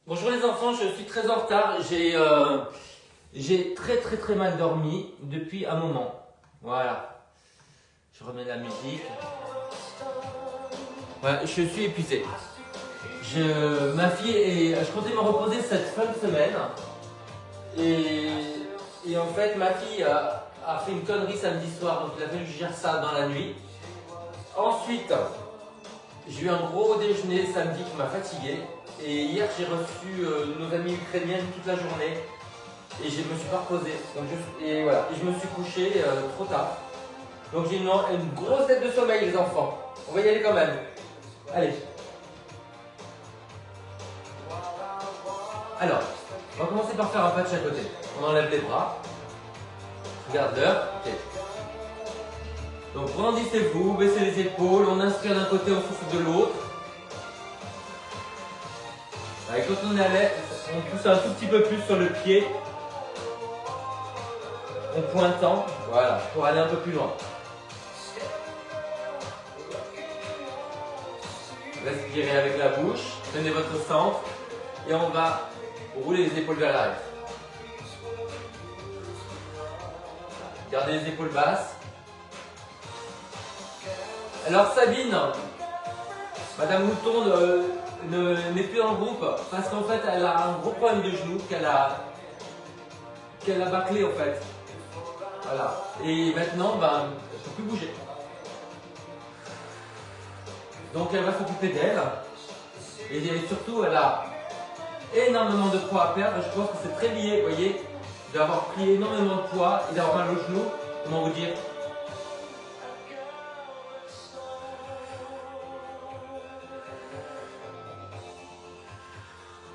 Bonjour les enfants, je suis très en retard. J'ai très mal dormi depuis un moment. Voilà. Je remets la musique. Ouais, je suis épuisé. Je comptais me reposer cette fin de semaine. Et, et en fait, ma fille a fait une connerie samedi soir, donc il a fallu que je gère ça dans la nuit. Ensuite, j'ai eu un gros déjeuner samedi qui m'a fatigué. Et hier, j'ai reçu nos amis ukrainiennes toute la journée. Et je me suis pas reposé. Et voilà. Et je me suis couché trop tard. Donc j'ai une grosse tête de sommeil, les enfants. On va y aller quand même. Allez. Alors, on va commencer par faire un patch à côté. On enlève les bras. Regarde l'heure. Ok. Donc grandissez-vous, baissez les épaules. On inspire d'un côté, on souffle de l'autre. Allez, quand on est à l'aise, on pousse un tout petit peu plus sur le pied. En pointant. Voilà, pour aller un peu plus loin. Respirez avec la bouche, tenez votre centre et on va rouler les épaules vers l'arrière. Gardez les épaules basses. Alors Sabine, Madame Mouton n'est plus dans le groupe parce qu'en fait elle a un gros problème de genou qu'elle a bâclé en fait. Voilà. Et maintenant, elle ne peut plus bouger. Donc elle va s'occuper d'elle. Et surtout, elle a énormément de poids à perdre. Je pense que c'est très lié, vous voyez, d'avoir pris énormément de poids et d'avoir mal au genou. Comment vous dire?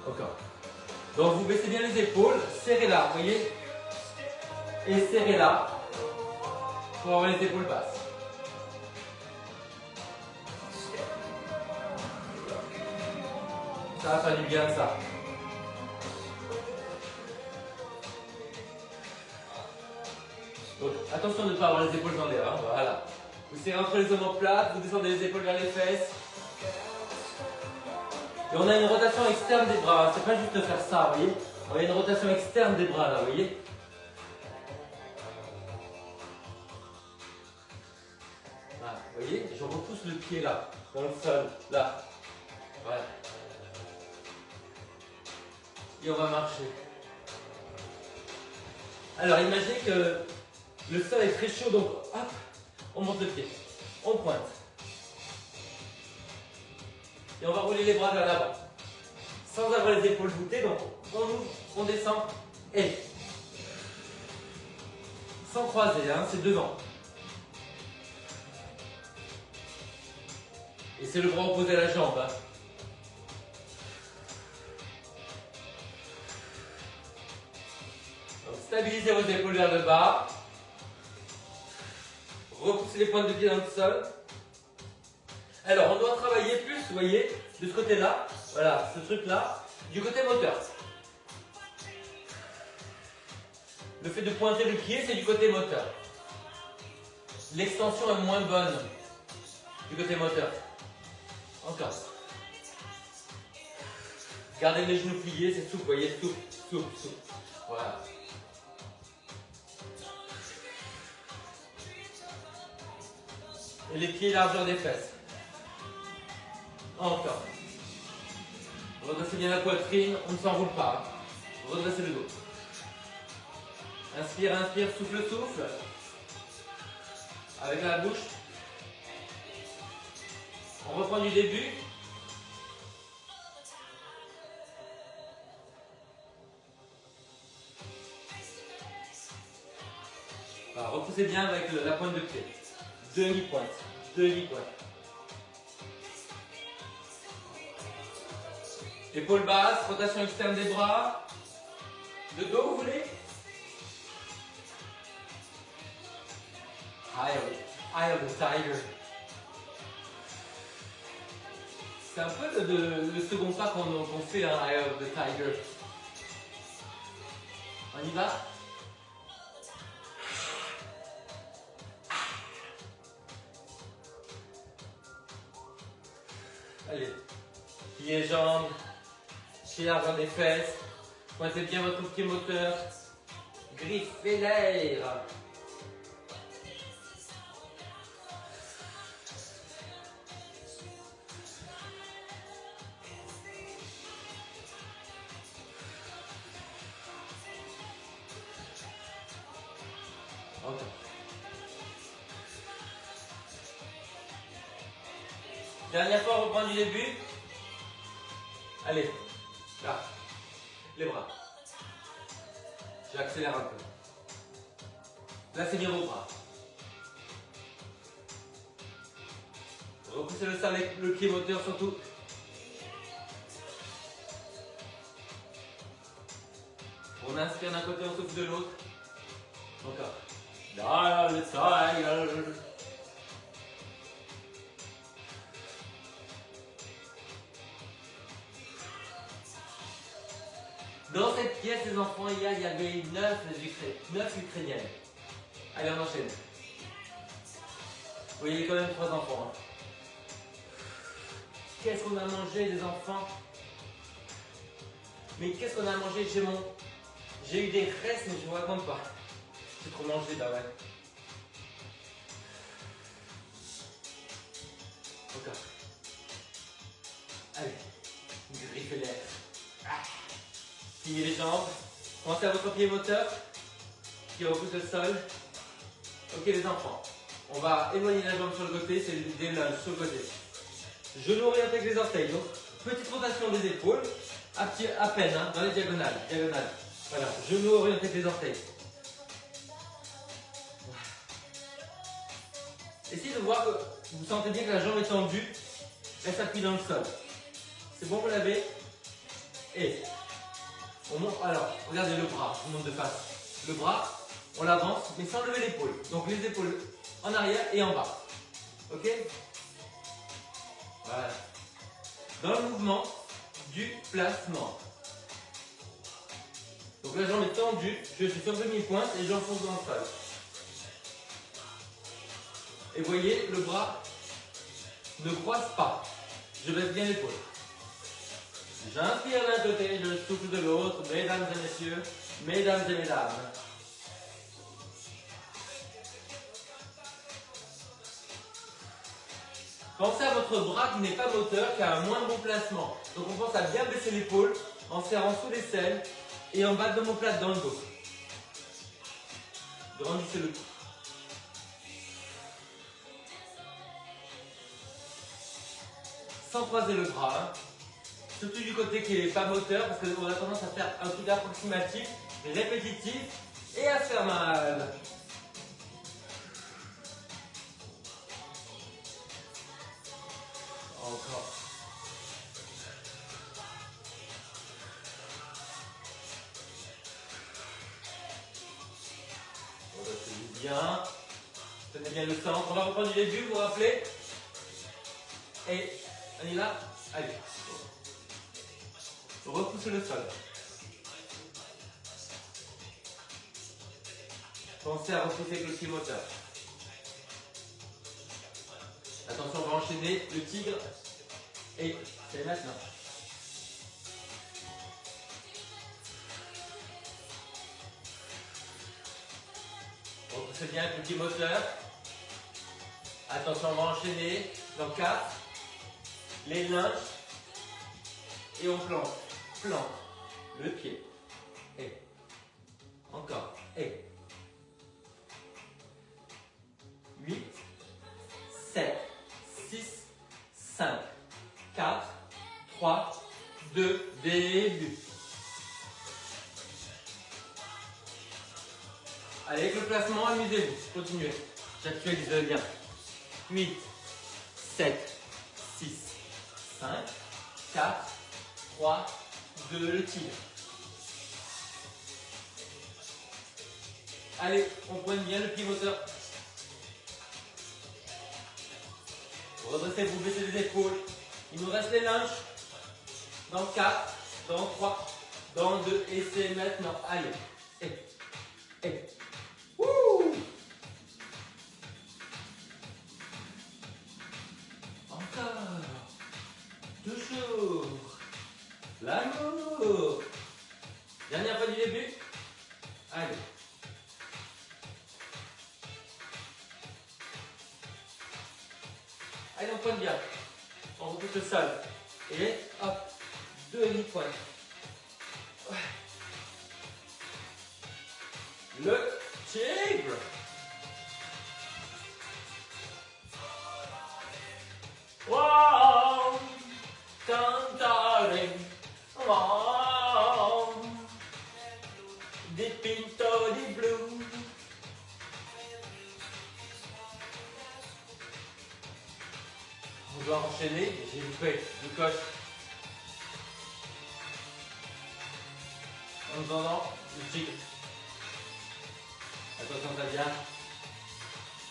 Encore. Donc vous baissez bien les épaules, serrez là, vous voyez, et serrez là pour avoir les épaules basses. Ça va faire du bien ça. Donc attention de ne pas avoir les épaules dans l'air, hein, voilà. Vous serrez entre les omoplates, vous descendez les épaules vers les fesses. Et on a une rotation externe des bras, c'est pas juste faire ça, vous voyez. On a une rotation externe des bras là, vous voyez. Voilà, vous voyez, je repousse le pied là, dans le sol, là. Voilà. Et on va marcher. Alors imaginez que le sol est très chaud, donc hop, on monte le pied, on pointe. Et on va rouler les bras vers l'avant. Sans avoir les épaules voûtées, donc on ouvre, on descend, et sans croiser, hein, c'est devant. Et c'est le bras opposé à la jambe. Hein. Donc, stabilisez vos épaules vers le bas. Repoussez les pointes de pied dans le sol. Alors, on doit travailler plus, vous voyez, de ce côté-là, voilà, ce truc-là, du côté moteur. Le fait de pointer le pied, c'est du côté moteur. L'extension est moins bonne du côté moteur. Encore. Gardez les genoux pliés, c'est souple, vous voyez, souple. Voilà. Et les pieds largeur des fesses. Encore. Redressez bien la poitrine, on ne s'enroule pas. Redressez le dos. Inspire, inspire, souffle. Avec la bouche. On reprend du début. Voilà, repoussez bien avec la pointe de pied. Demi-pointe. Épaules basses, rotation externe des bras. Le dos, vous voulez? Eye of the tiger. C'est un peu le second pas qu'on fait, hein, Eye of the tiger. On y va? Allez. Pieds, jambes. Lâchez l'argent des fesses. Pointez bien votre pied moteur. Griffez l'air. Encore. Dernière fois, on reprend du début. Allez, là, les bras. J'accélère un peu. Là, c'est bien vos bras. Repoussez le sol avec le pied moteur surtout. On inspire d'un côté, on souffle de l'autre. Encore. Là, le sol. Dans cette pièce, les enfants, il y avait 9 Ukrainiennes. Allez, on enchaîne. Oui, il y a quand même 3 enfants. Hein. Qu'est-ce qu'on a mangé, les enfants? Mais qu'est-ce qu'on a mangé chez mon... J'ai eu des restes, mais je ne vous raconte pas. J'ai trop mangé, bah ouais. Encore. Allez, griffez l'air. Pliez les jambes. Pensez à votre pied moteur qui repousse le sol. Ok les enfants, on va éloigner la jambe sur le côté, c'est des lunges sur le côté. Genoux orientés avec les orteils. Donc petite rotation des épaules, à peine hein, dans les diagonales. Voilà, genoux orientés avec les orteils. Essayez de voir que vous sentez bien que la jambe est tendue, elle s'appuie dans le sol. C'est bon, vous l'avez? Et on monte, alors, regardez le bras, on monte de face. Le bras, on l'avance, mais sans lever l'épaule. Donc les épaules en arrière et en bas. Ok? Voilà. Dans le mouvement du placement. Donc la jambe est tendue, je suis sur demi-pointe et j'enfonce dans le sol. Et vous voyez, le bras ne croise pas. Je baisse bien l'épaule. J'inspire d'un côté, je souffle de l'autre, mesdames et messieurs, mesdames et mesdames. Pensez à votre bras qui n'est pas moteur, qui a un moins bon placement. Donc on pense à bien baisser l'épaule en serrant sous l'aisselle et en bas de l'omoplate dans le dos. Grandissez le cou. Sans croiser le bras. Hein. Surtout du côté qui n'est pas moteur, parce qu'on a tendance à faire un truc approximatif, répétitif et à se faire mal. Encore. On va se bien. Tenez bien le centre. On va reprendre du début, vous vous rappelez? Et on y va. Allez. Repoussez le sol. Pensez à repousser avec le pied moteur. Attention, on va enchaîner le tigre. Et c'est maintenant. Repoussez bien avec le pied moteur. Attention, on va enchaîner dans 4. Les lunges. Et on plante. Plante le pied. Et encore. Et 8, 7, 6, 5, 4, 3, 2, début. Allez, avec le placement, amusez-vous. Continuez. J'actualise le lien. 8, 7, 6, 5, 4, 3, 2, le tigre. Allez, on pointe bien le pied moteur. Redressez, vous baissez les épaules. Il nous reste les lunges. Dans 4, dans 3, dans 2, et c'est maintenant. Allez. Et. Wouh! Encore. Toujours. L'amour. Dernière fois du début. Allez. Allez, on pointe bien. On retrouve le sol. Et hop, 2 demi-pointes. Le tigre. Wow, cantare, wow, di pinto di blu. On doit enchaîner, j'ai loupé le coche. En attendant, le tigre. Attention, ça vient.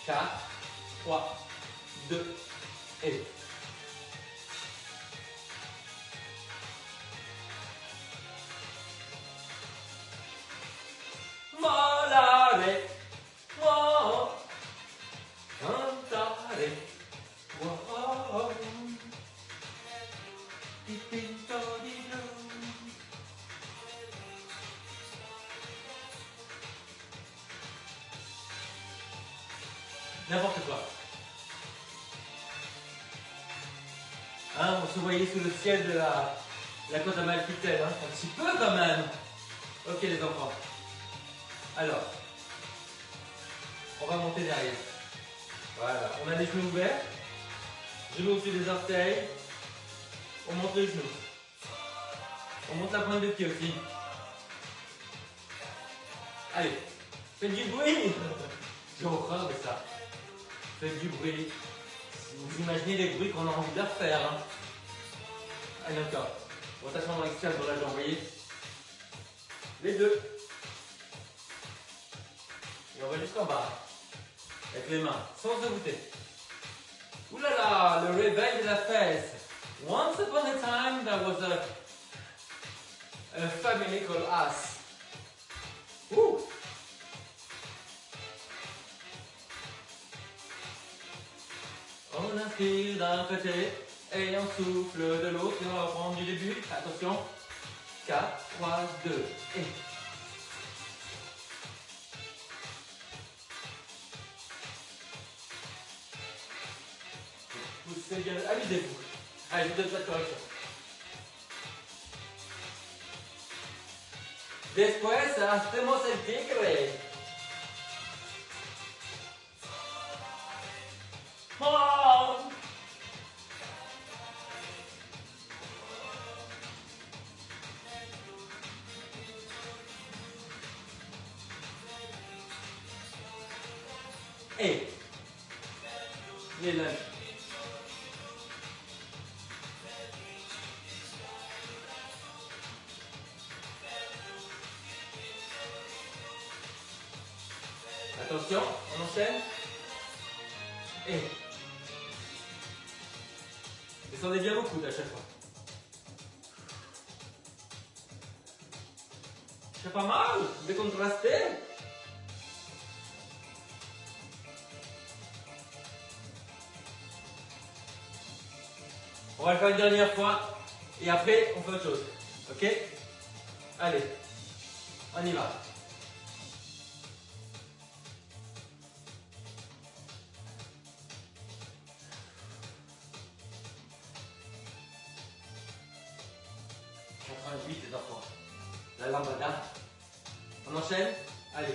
4, 3, 2, et... Volare, wow, cantare, wow, dipinto di blu. N'importe quoi. Hein, on se voyait sous le ciel de la côte amalfitaine, hein, un petit peu quand même. Ok les enfants. Alors, on va monter derrière. Voilà, on a les genoux ouverts, genoux au-dessus des orteils, on monte les genoux. On monte la pointe de pied aussi. Allez, faites du bruit. J'ai horreur de ça. Faites du bruit. Vous imaginez les bruits qu'on a envie de leur faire. Hein. Allez encore. Rotation dans l'externe dans la jambe, vous voyez. Les deux. Et on va jusqu'en bas. Avec les mains, sans se goûter. Ouh là là, le réveil de la fesse. Once upon a time, there was a family called us. Ouh. On inspire d'un côté et on souffle de l'autre. Et on va reprendre du début. Attention. 4, 3, 2 et... Poussez bien. Amusez-vous. Allez, je vous donne cette correction. Después hacemos el tigre. Oh. Et les lunges. Attention, on enchaîne. Et descendez bien beaucoup à chaque fois. C'est pas mal, décontrasté. On va le faire une dernière fois et après on fait autre chose. Ok? Allez, on y va. Les enfants. La lambada. On enchaîne? Allez.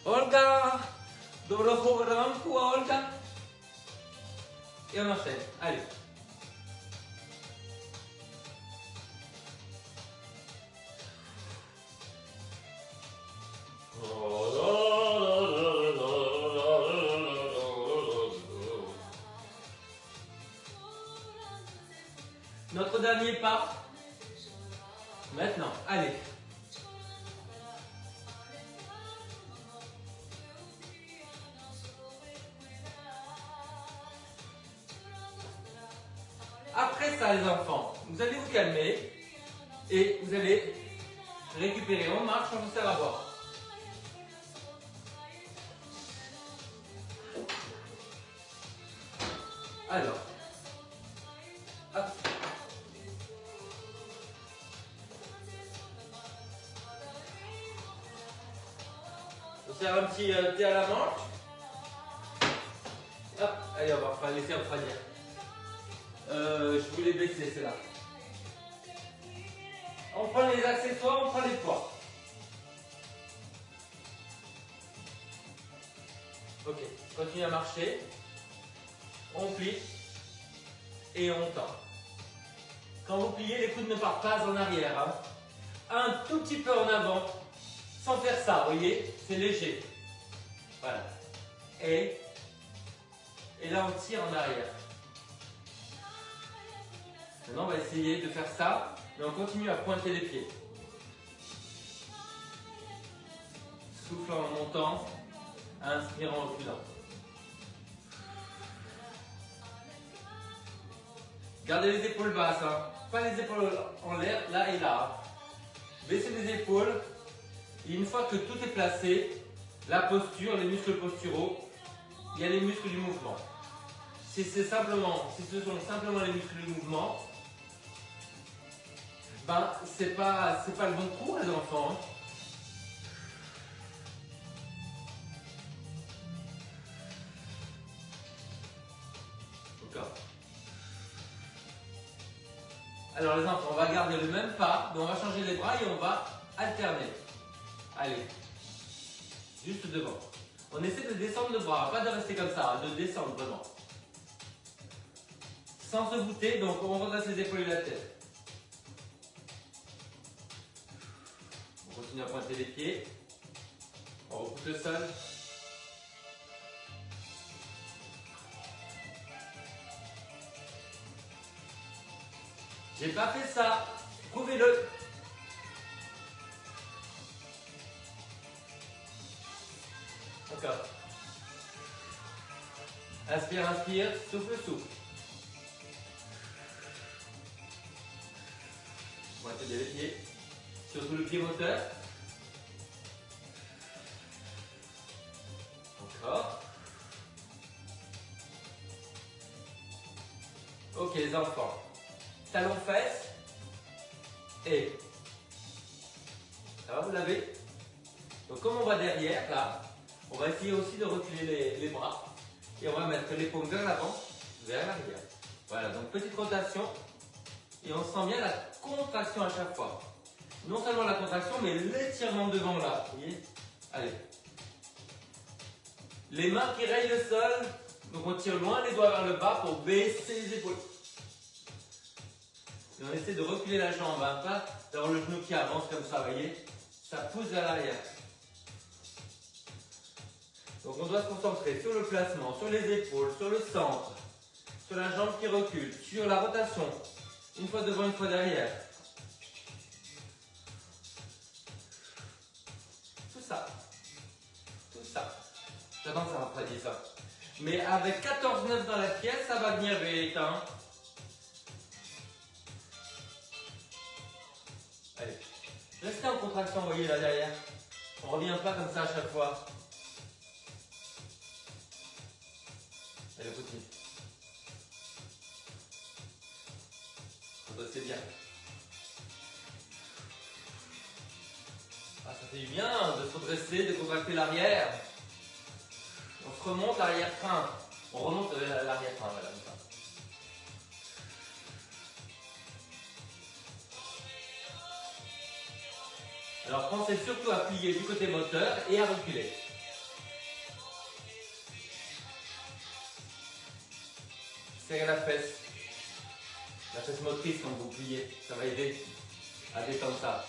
Olga! Dobro ranku, Olga. Et on enchaîne. Allez. Notre dernier pas. Maintenant, allez. Après ça, les enfants, vous allez vous calmer et vous allez récupérer. On marche, on vous sert à boire. Alors, hop. On va faire un petit thé à la menthe. Hop, allez, on va laisser refroidir. Je voulais baisser, c'est là. On prend les accessoires, on prend les poids. Ok, continue à marcher. On plie et on tend. Quand vous pliez, les coudes ne partent pas en arrière. Hein. Un tout petit peu en avant, sans faire ça, vous voyez, c'est léger. Voilà. Et là, on tire en arrière. Maintenant, on va essayer de faire ça, mais on continue à pointer les pieds. Souffle en montant, inspire en reculant. Gardez les épaules basses, hein. Pas les épaules en l'air, là et là. Baissez les épaules. Et une fois que tout est placé, la posture, les muscles posturaux, il y a les muscles du mouvement. Si ce sont simplement les muscles du mouvement, ben c'est pas le bon cours les enfants. Hein. D'accord. Alors les enfants, on va garder le même pas, mais on va changer les bras et on va alterner. Allez, juste devant. On essaie de descendre le bras, pas de rester comme ça, de descendre vraiment. Sans se voûter, donc on redresse les épaules et la tête. On continue à pointer les pieds. On repousse le sol. J'ai pas fait ça. Prouvez-le. Encore. Inspire, inspire. Souffle, souffle. Pointez bien les pieds. Surtout le pied moteur. Encore. Ok les enfants. Talons fesses. Et. Ça va, vous l'avez? Donc comme on va derrière, là, on va essayer aussi de reculer les bras. Et on va mettre les paumes vers l'avant, vers l'arrière. Voilà, donc petite rotation. Et on sent bien la contraction à chaque fois. Non seulement la contraction, mais l'étirement devant là. Vous voyez? Allez. Les mains qui rayent le sol. Donc on tire loin les doigts vers le bas pour baisser les épaules. Et on essaie de reculer la jambe, hein, pas d'avoir le genou qui avance comme ça, vous voyez? Ça pousse vers l'arrière. Donc on doit se concentrer sur le placement, sur les épaules, sur le centre, sur la jambe qui recule, sur la rotation. Une fois devant, une fois derrière. Tout ça. Tout ça. J'attends que ça refroidisse ça. Mais avec 14,9 dans la pièce, ça va venir vite. Hein. Allez. Restez en contraction, vous voyez là derrière. On ne revient pas comme ça à chaque fois. Allez, continue. C'est bien. Ah, ça fait du bien de se redresser, de contracter l'arrière. On se remonte l'arrière-train. On remonte l'arrière-train, voilà, comme ça. Alors pensez surtout à plier du côté moteur et à reculer. Serrez la fesse. La fesse motrice quand vous pliez, ça va aider à détendre ça.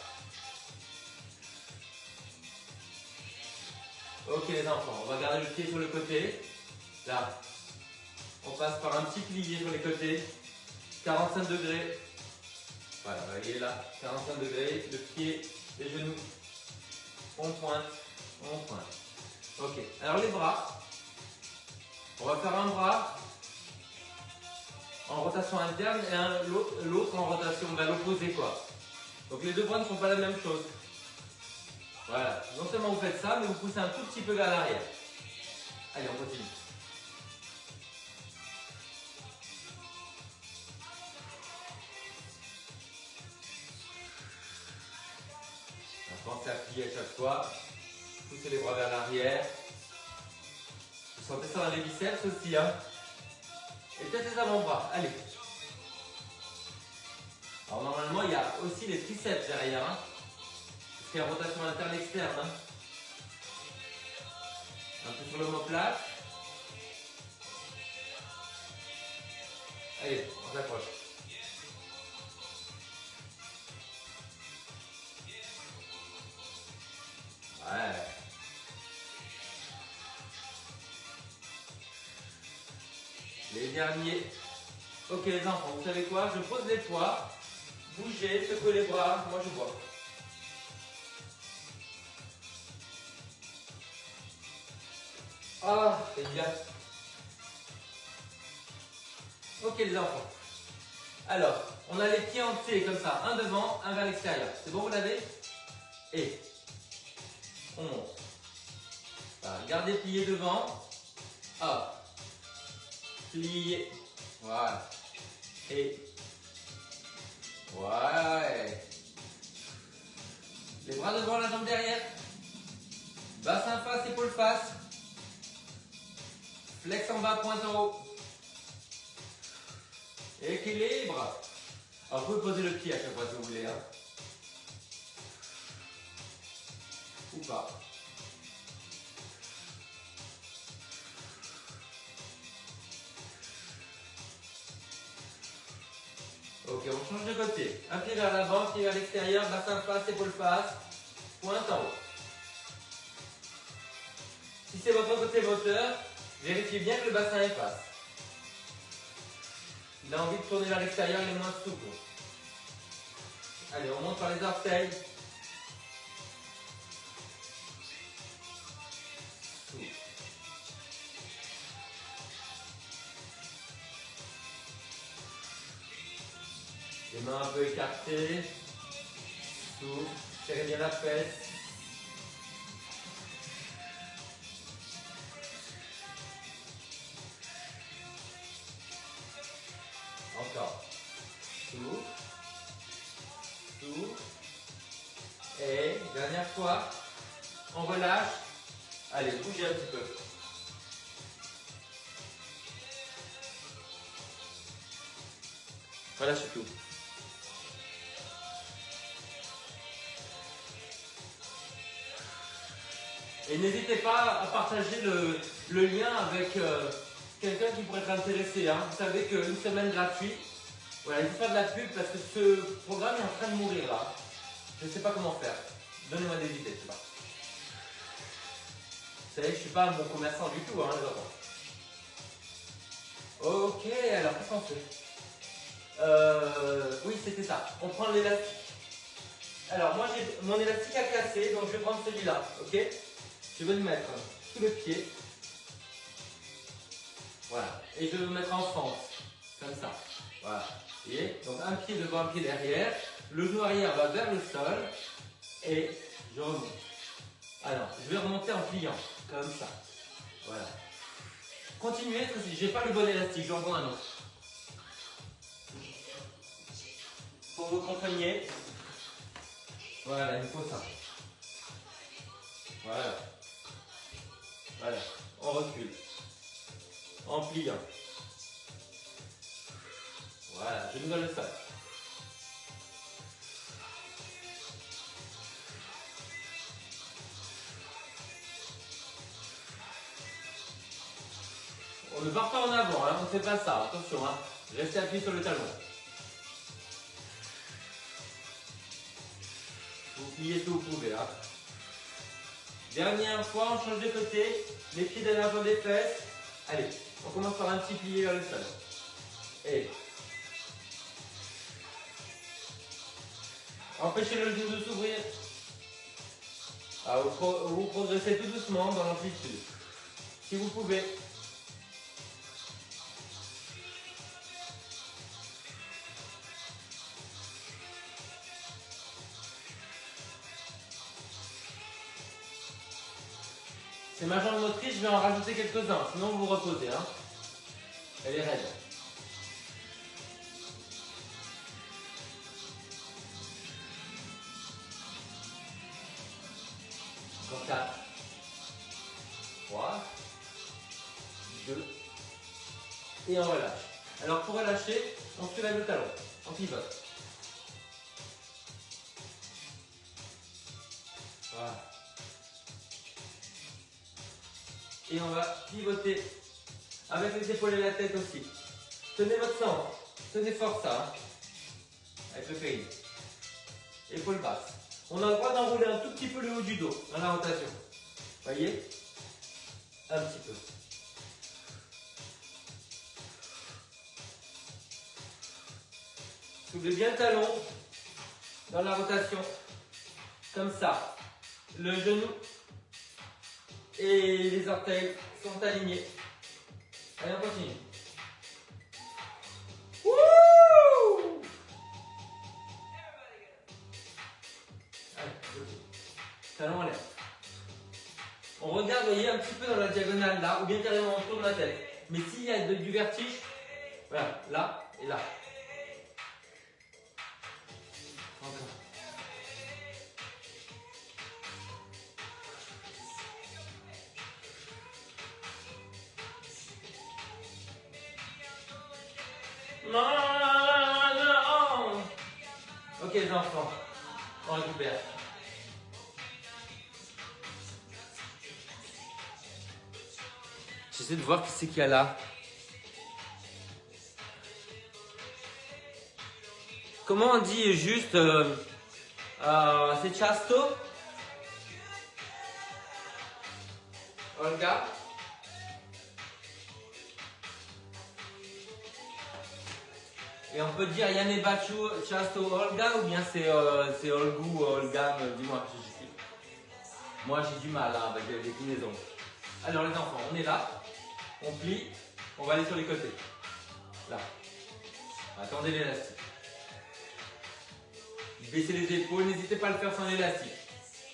Ok les enfants, on va garder le pied sur le côté. Là, on passe par un petit plié sur les côtés. 45 degrés. Voilà, vous voyez là, 45 degrés, le pied, les genoux. On pointe, on pointe. Ok, alors les bras. On va faire un bras en rotation interne et l'autre en rotation à l'opposé quoi. Donc les deux bras ne font pas la même chose. Voilà, non seulement vous faites ça, mais vous poussez un tout petit peu vers l'arrière. Allez, on continue. pied à chaque fois. Poussez les bras vers l'arrière. Vous sentez ça dans les biceps aussi, hein. Et peut-être les avant-bras. Allez. Alors normalement, il y a aussi les triceps derrière, hein. Parce qu'il y a rotation interne-externe, hein. Un peu sur l'omoplate. Allez, on s'approche. Ouais. Les derniers. Ok les enfants, vous savez quoi? Je pose les poids. Bougez, secouez les bras. Moi je vois. Ah, c'est bien. Ok les enfants. Alors, on a les pieds entiers comme ça. Un devant, un vers l'extérieur. C'est bon, vous l'avez? Et on monte. Voilà, gardez plié devant. Hop. Plié. Voilà. Et ouais. Les bras devant, la jambe derrière. Bassin face, épaule face. Flex en bas, pointe en haut. Équilibre. Alors vous pouvez poser le pied à chaque fois si vous voulez. Hein. Ou pas. Ok, on change de côté. Un pied vers l'avant, pied vers l'extérieur, bassin face, épaule face, pointe en haut. Si c'est votre côté moteur, vérifiez bien que le bassin est face. Il a envie de tourner vers l'extérieur, il est moins souple. Allez, on monte par les orteils. Souple. Les mains un peu écartées. Souple. Serrez bien la fesse. Encore. Souple. Souple. Et dernière fois. On relâche. Allez, bougez un petit peu. Relâchez tout. Et n'hésitez pas à partager le lien avec quelqu'un qui pourrait être intéressé. Hein. Vous savez qu'une semaine gratuite, voilà, il faut faire de la pub parce que ce programme est en train de mourir là. Je ne sais pas comment faire. Donnez-moi des idées, je sais pas. Vous savez que je ne suis pas un bon commerçant du tout, hein, les enfants. Ok, alors qu'est-ce qu'on fait? Oui, c'était ça. On prend l'élastique. Alors moi j'ai mon élastique à casser, donc je vais prendre celui-là, ok? Je vais le mettre sous le pied. Voilà. Et je vais le mettre en fente, comme ça. Voilà. Vous voyez? Donc un pied devant, un pied derrière. Le genou arrière va vers le sol. Et je remonte. Alors, je vais remonter en pliant, comme ça. Voilà. Continuez, parce que j'ai pas le bon élastique, j'en prends un autre. Pour vous compreniez. Voilà, il faut ça. Voilà. Voilà. On recule. En pliant. Voilà, je me donne le sol. On ne part pas en avant, hein, on ne fait pas ça, attention, hein. Restez appuyé sur le talon. Vous pliez tout, vous pouvez. Hein. Dernière fois, on change de côté, les pieds dans l'avant des fesses. Allez, on commence par un petit plié vers le sol. Et empêchez le genou de s'ouvrir. Ah, vous progressez tout doucement dans l'amplitude. Si vous pouvez. C'est ma jambe motrice, je vais en rajouter quelques-uns, sinon vous vous reposez. Hein. Elle est raide. et on relâche. Alors pour relâcher, on soulève le talon, on pivote. Voilà. Et on va pivoter avec les épaules et la tête aussi. Tenez votre centre, tenez fort ça, hein, avec le périnée. Épaules basses. On a le droit d'enrouler un tout petit peu le haut du dos dans la rotation. Voyez? Un petit peu. Soulevez bien le talon dans la rotation. Comme ça. Le genou et les orteils sont alignés. Allez, on continue. Wouh! Allez, talon en l'air. On regarde, vous voyez, un petit peu dans la diagonale là, ou bien carrément on tourne la tête. Mais s'il y a du vertige, voilà, là et là. Encore. Non. Ok les enfants, on récupère. J'essaie de voir qui c'est qu'il y a là. Comment on dit juste c'est Chasto? Olga? Et on peut dire Yanné Bachou, Chasto, Olga ou bien c'est Olgou, Olga, dis-moi. Moi j'ai du mal hein, avec les déclinaisons. Alors les enfants, on est là, on plie, on va aller sur les côtés. Là. Attendez l'élastique. Baissez les épaules, n'hésitez pas à le faire sans l'élastique.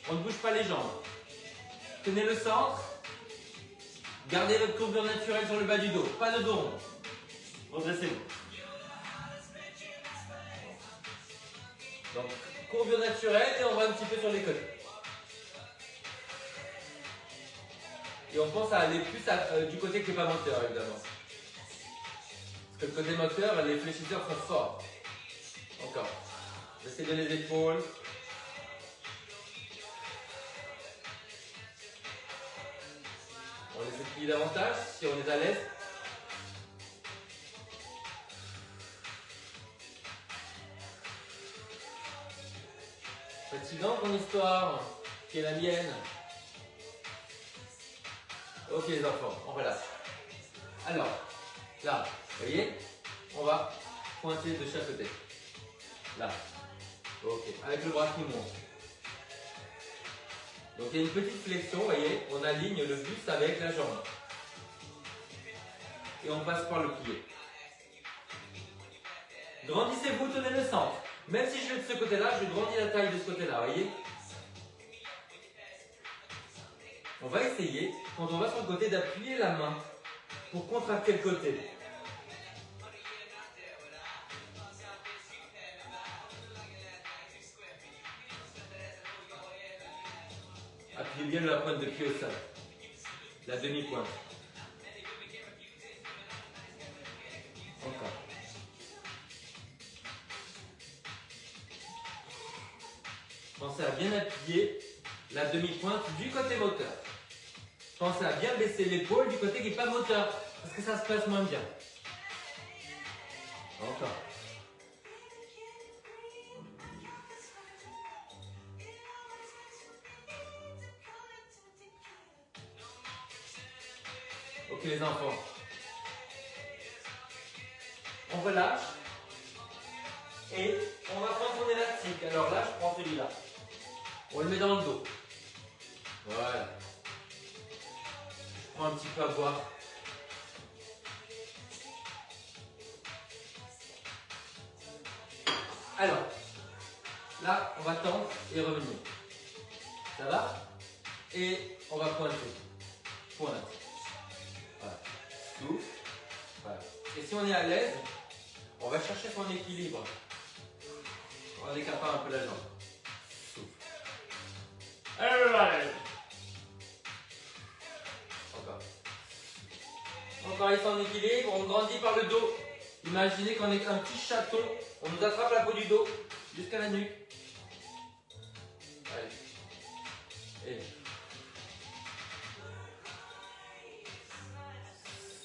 On ne bouge pas les jambes. Tenez le centre. Gardez votre courbure naturelle sur le bas du dos. Pas de dos rond. Redressez-vous. Donc, courbure naturelle et on va un petit peu sur les côtés. Et on pense à aller plus du côté qui n'est pas moteur, évidemment. Parce que le côté moteur, les fléchisseurs sont forts. Encore. Baissez bien les épaules. On les éplie davantage si on est à l'aise. Fatigant ton histoire, qui est la mienne. Ok les enfants, on relâche. Alors, là, vous voyez, on va pointer de chaque côté. Là. Ok, avec le bras qui monte. Donc il y a une petite flexion, vous voyez, on aligne le buste avec la jambe. Et on passe par le plié. Grandissez-vous, tenez le centre. Même si je vais de ce côté-là, je grandis la taille de ce côté-là, vous voyez. On va essayer, quand on va sur le côté, d'appuyer la main pour contracter le côté. Appuyez bien la pointe de pied au sol. La demi-pointe. Encore. Pensez à bien appuyer la demi-pointe du côté moteur. Pensez à bien baisser l'épaule du côté qui n'est pas moteur, parce que ça se passe moins bien. Encore. Ok les enfants. On relâche. Et on va prendre son élastique. Alors là, je prends celui-là. On le met dans le dos. Voilà. Je prends un petit peu à boire. Alors, là, on va tendre et revenir. Ça va? Et on va pointer. Pointe. Voilà. Souffle. Voilà. Et si on est à l'aise, on va chercher son équilibre. On décapare un peu la jambe. Souffle. Allez. Encore. Encore ici en équilibre, on grandit par le dos. Imaginez qu'on est un petit chaton, on nous attrape la peau du dos jusqu'à la nuque. Allez. Et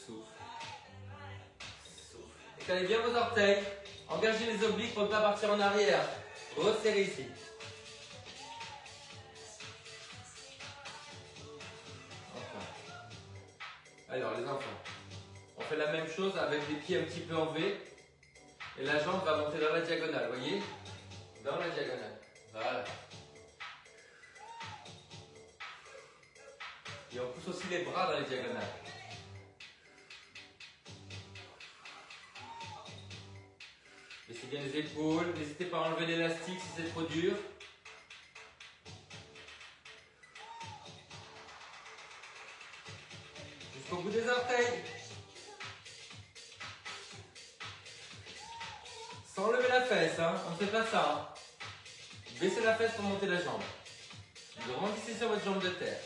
souffle. Souffle. Étalez bien vos orteils. Engagez les obliques pour ne pas partir en arrière. Resserrez ici. Enfin. Alors les enfants, on fait la même chose avec les pieds un petit peu en V. Et la jambe va monter dans la diagonale, voyez? Dans la diagonale. Voilà. Et on pousse aussi les bras dans les diagonales. Laissez bien les épaules. N'hésitez pas à enlever l'élastique si c'est trop dur. Jusqu'au bout des orteils. Sans lever la fesse, hein. On ne fait pas ça. Hein. Baissez la fesse pour monter la jambe. Grandissez sur votre jambe de terre.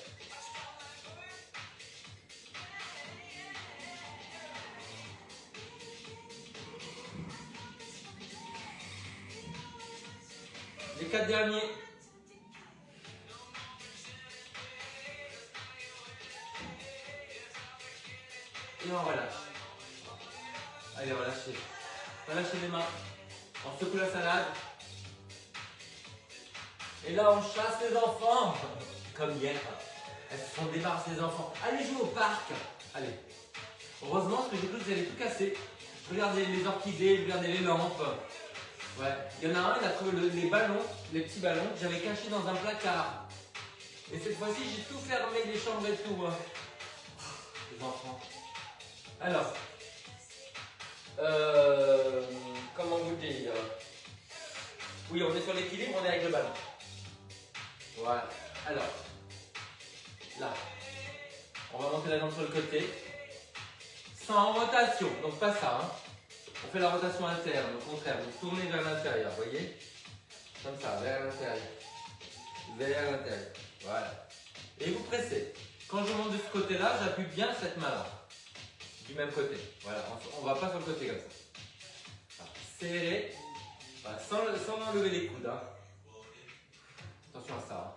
Les 4 derniers. Et on relâche. Allez, relâchez. Relâchez les mains. On secoue la salade. Et là, on chasse les enfants. Comme hier. Elles se sont débarrassées des enfants. Allez jouer au parc. Allez. Heureusement, parce que j'ai cru que vous allez tout casser. Regardez les orchidées, regardez les lampes. Ouais. Il y en a un, il a trouvé les ballons, les petits ballons que j'avais cachés dans un placard. Et cette fois-ci, j'ai tout fermé, les chambres et tout. Hein. Les enfants. Alors. Comment vous dire? Oui, on est sur l'équilibre, on est avec le ballon. Voilà. Alors. Là. On va monter la jambe sur le côté. Sans rotation, donc pas ça. Hein. On fait la rotation interne, au contraire, vous tournez vers l'intérieur, vous voyez? Comme ça, vers l'intérieur. Vers l'intérieur. Voilà. Et vous pressez. Quand je monte de ce côté-là, j'appuie bien cette main-là. Du même côté. Voilà, on ne va pas sur le côté comme ça. Voilà. Serré. Voilà. Sans enlever les coudes. Hein. Attention à ça. Hein.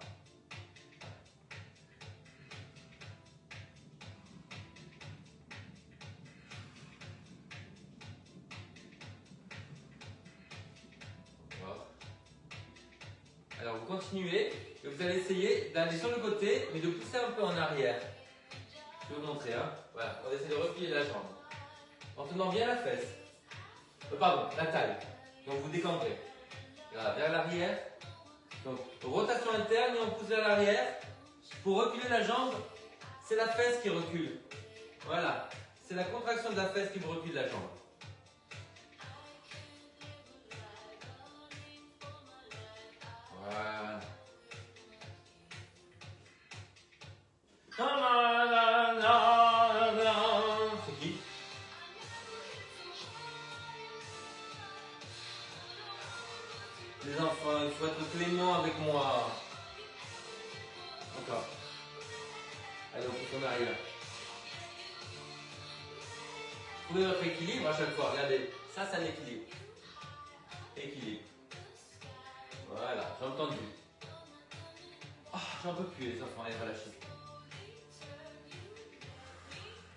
Alors vous continuez et vous allez essayer d'aller sur le côté mais de pousser un peu en arrière. Je vais vous montrer. Hein. Voilà, on essaie de replier la jambe. En tenant bien la fesse. Pardon, la taille. Donc vous décambrez. Voilà, vers l'arrière. Donc rotation interne et on pousse vers l'arrière. Pour reculer la jambe, c'est la fesse qui recule. Voilà, c'est la contraction de la fesse qui vous recule la jambe. Voilà. C'est qui? Les enfants, il faut être clément avec moi. Encore. Allez, on pousse en arrière. Trouvez votre équilibre à chaque fois. Regardez, ça c'est un équilibre. Équilibre. Voilà, j'ai entendu. Oh, j'en peux plus les enfants, allez, relâchez.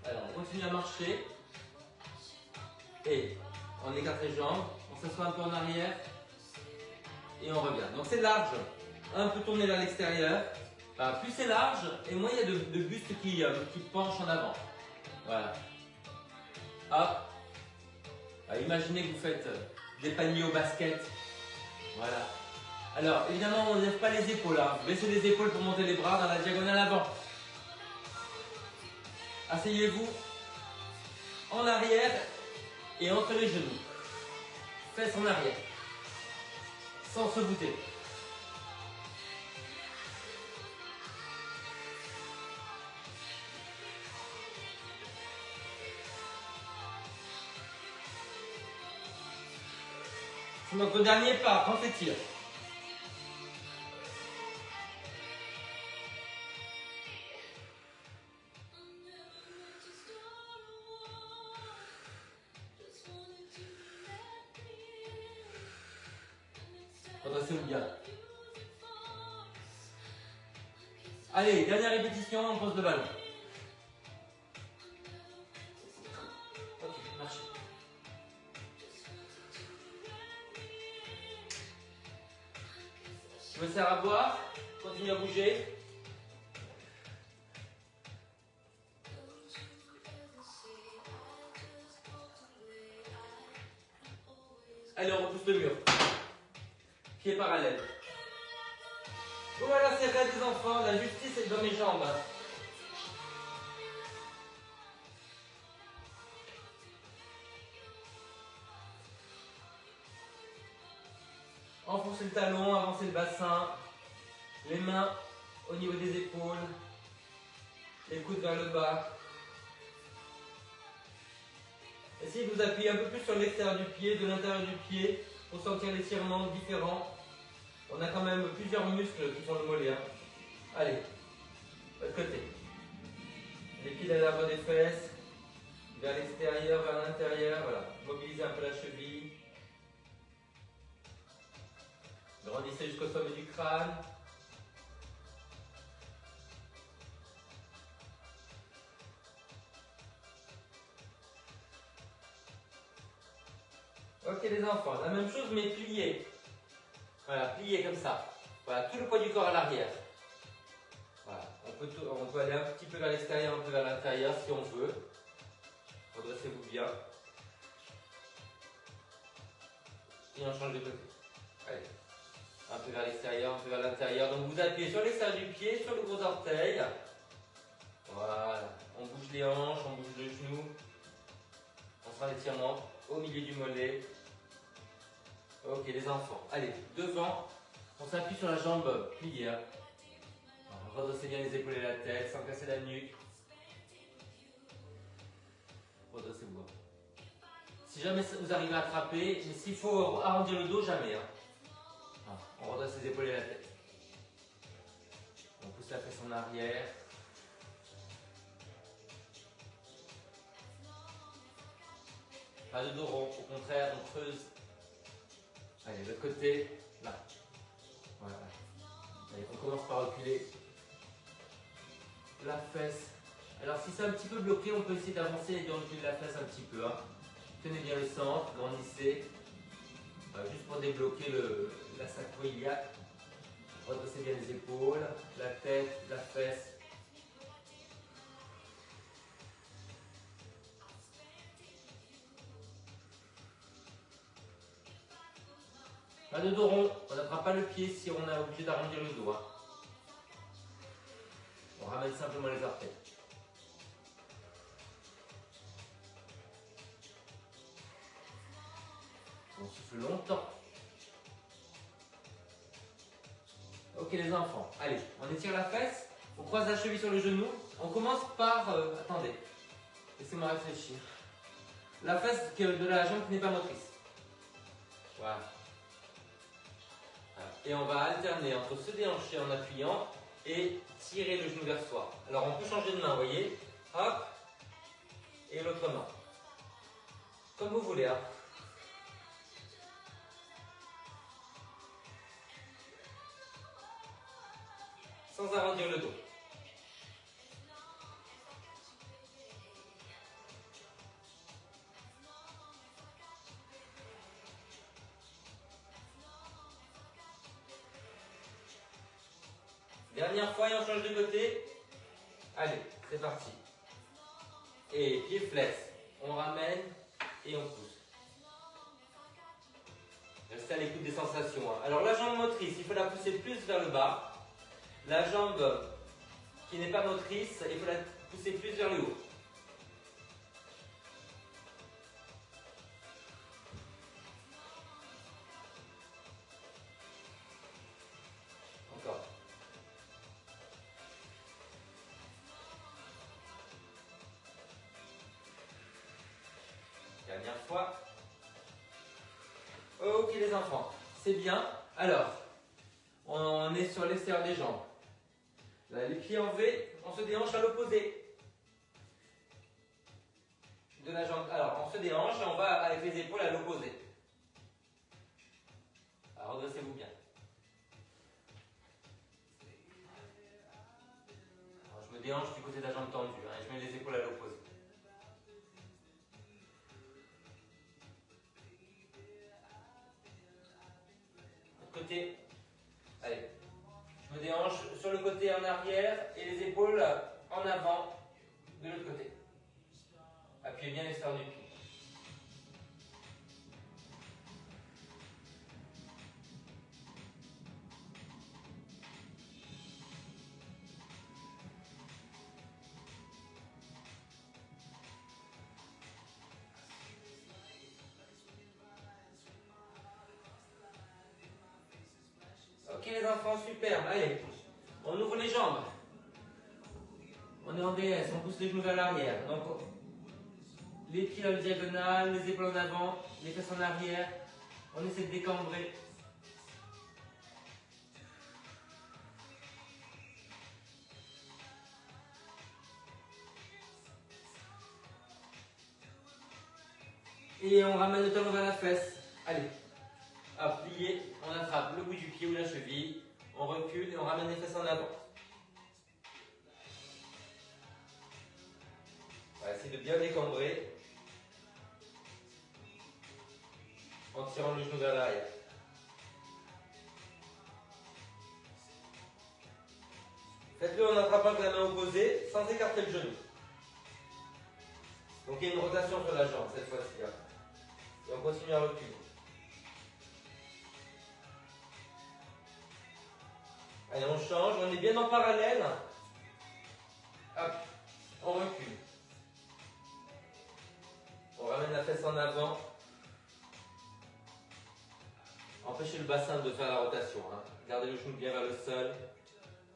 Alors, on continue à marcher. Et on écarte les jambes, on s'assoit un peu en arrière. Et on revient. Donc c'est large. Un peu tourné vers l'extérieur. Plus c'est large, et moins il y a de buste qui penche en avant. Voilà. Hop. Imaginez que vous faites des paniers au basket. Voilà. Alors, évidemment, on ne lève pas les épaules. Hein. Baissez les épaules pour monter les bras dans la diagonale avant. Asseyez-vous en arrière et entre les genoux. Fesses en arrière. Sans se bouter. C'est notre dernier pas, on s'étire. Redressez-vous bien. Allez, dernière répétition, on pose le ballon. Ok, marchez. Je me sers à boire, continue à bouger. Allez, on repousse le mur. Pied parallèle. Voilà, c'est raide les enfants, la justice est dans mes jambes. Enfoncez le talon, avancez le bassin, les mains au niveau des épaules, les coudes vers le bas. Essayez de vous appuyer un peu plus sur l'extérieur du pied, de l'intérieur du pied, pour sentir l'étirement différent. On a quand même plusieurs muscles qui font le mollet. Allez, l'autre côté. Les pieds à l'avant des fesses, vers l'extérieur, vers l'intérieur. Voilà, mobilisez un peu la cheville. Grandissez jusqu'au sommet du crâne. Ok les enfants, la même chose mais plié. Voilà, plié comme ça. Voilà, tout le poids du corps à l'arrière. Voilà, on peut aller un petit peu vers l'extérieur, un peu vers l'intérieur si on veut. Redressez-vous bien. Et on change de côté. Allez. Un peu vers l'extérieur, un peu vers l'intérieur. Donc vous appuyez sur l'extérieur du pied, sur le gros orteil. Voilà. On bouge les hanches, on bouge le genou. On sera l'étirement au milieu du mollet. Ok les enfants. Allez, devant. On s'appuie sur la jambe pliée. Alors, redressez bien les épaules et la tête sans casser la nuque. Redressez-vous. Si jamais vous arrivez à attraper, mais s'il faut arrondir le dos, jamais. On redresse les épaules et la tête. On pousse la fesse en arrière. Pas de dos rond, au contraire, on creuse. Allez, l'autre côté, là. Voilà. Allez, on commence par reculer. La fesse. Alors, si c'est un petit peu bloqué, on peut essayer d'avancer et de reculer la fesse un petit peu. Tenez bien le centre, grandissez. Juste pour débloquer la sacro-iliaque. Redressez bien les épaules, la tête, la fesse. Pas de dos rond, on n'attrape pas le pied si on est obligé d'arrondir le dos. On ramène simplement les orteils. On souffle longtemps. Ok les enfants, allez, on étire la fesse, on croise la cheville sur le genou. On commence par, attendez, laissez-moi réfléchir. La fesse de la jambe qui n'est pas motrice. Voilà. Et on va alterner entre se déhancher en appuyant et tirer le genou vers soi. Alors on peut changer de main, vous voyez. Hop. Et l'autre main. Comme vous voulez. Sans arrondir le dos. Dernière fois et on change de côté. Allez, c'est parti. Et pied flex. On ramène et on pousse. Restez à l'écoute des sensations. Alors la jambe motrice, il faut la pousser plus vers le bas. La jambe qui n'est pas motrice, il faut la pousser plus vers le haut. Encore. Dernière fois. Ok les enfants, c'est bien. Alors, on est sur l'extérieur des jambes. Là, les pieds en V, on se déhanche à l'opposé de la jambe. Alors, on se déhanche et on va avec les épaules à l'opposé. Alors, redressez-vous bien. les hanches du côté de la jambe tendue. Hein, et je mets les épaules à l'opposé. L'autre côté. Allez. Je me déhanche sur le côté en arrière et les épaules en avant de l'autre côté. Appuyez bien l'extérieur du pied. Ok les enfants, super. Allez, on ouvre les jambes. On est en DS, on pousse les genoux vers l'arrière. Donc, les pieds en diagonale, les épaules en avant, les fesses en arrière. On essaie de décambrer. Et on ramène le talon vers la fesse. Allez. Hop, plié, on attrape le bout du pied ou la cheville. On recule et on ramène les fesses en avant. On va essayer de bien décambrer. En tirant le genou vers l'arrière. Faites-le en attrapant avec la main opposée, sans écarter le genou. Donc il y a une rotation sur la jambe cette fois-ci. Et on continue à reculer. Allez, on change, on est bien en parallèle. Hop, on recule. On ramène la fesse en avant. Empêchez le bassin de faire la rotation. Hein. Gardez le genou bien vers le sol.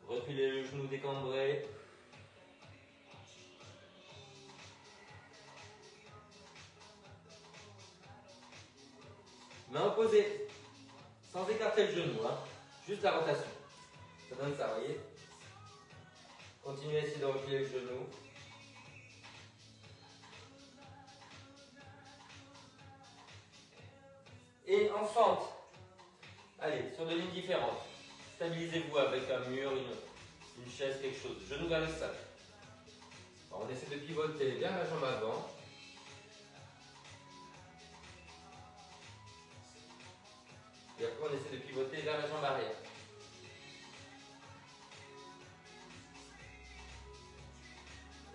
Reculez le genou décambré. Main opposée. Sans écarter le genou. Hein. Juste la rotation. Ça donne ça, vous voyez. Continuez à essayer de reculer le genou. Et en fente. Allez, sur deux lignes différentes. Stabilisez-vous avec un mur, une chaise, quelque chose. Genou vers le sol. On essaie de pivoter vers la jambe avant. Et après, on essaie de pivoter vers la jambe arrière.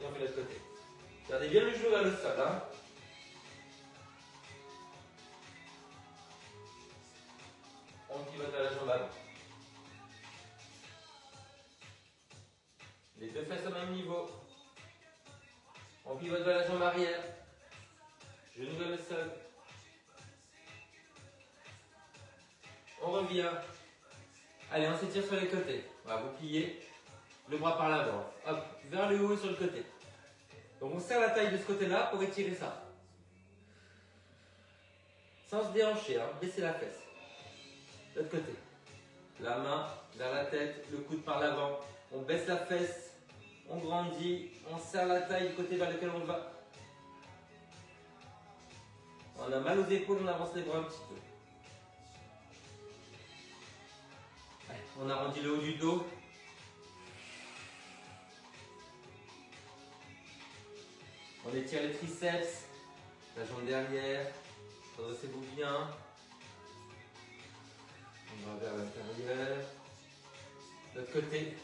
Et on fait l'autre côté. Gardez bien le genou vers le sol. Hein. On pivote à la jambe avant. Les deux fesses au même niveau. On pivote vers la jambe arrière. Genou vers le sol. On revient. Allez, on s'étire sur les côtés. Voilà, vous pliez le bras par l'avant. Hop, vers le haut et sur le côté. Donc on serre la taille de ce côté-là pour étirer ça. Sans se déhancher, hein, baissez la fesse. De l'autre côté. La main vers la tête, le coude par l'avant. On baisse la fesse, on grandit, on serre la taille du côté vers lequel on va. On a mal aux épaules, on avance les bras un petit peu. Allez, on arrondit le haut du dos. On étire les triceps, la jambe derrière, redressez-vous bien. On va vers l'intérieur. De l'autre côté,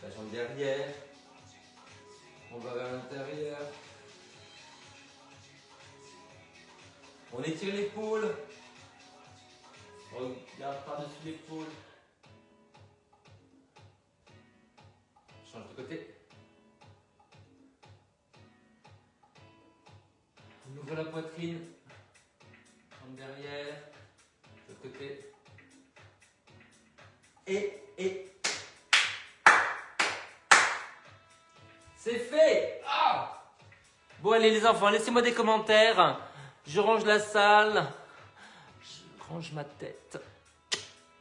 la jambe derrière. On va vers l'intérieur. On étire l'épaule. On regarde par-dessus l'épaule. Change de côté. On ouvre la poitrine. Jambe derrière. De l'autre côté. Et c'est fait. Ah, bon allez les enfants, laissez-moi des commentaires. Je range la salle. Je range ma tête.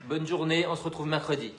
Bonne journée, on se retrouve mercredi.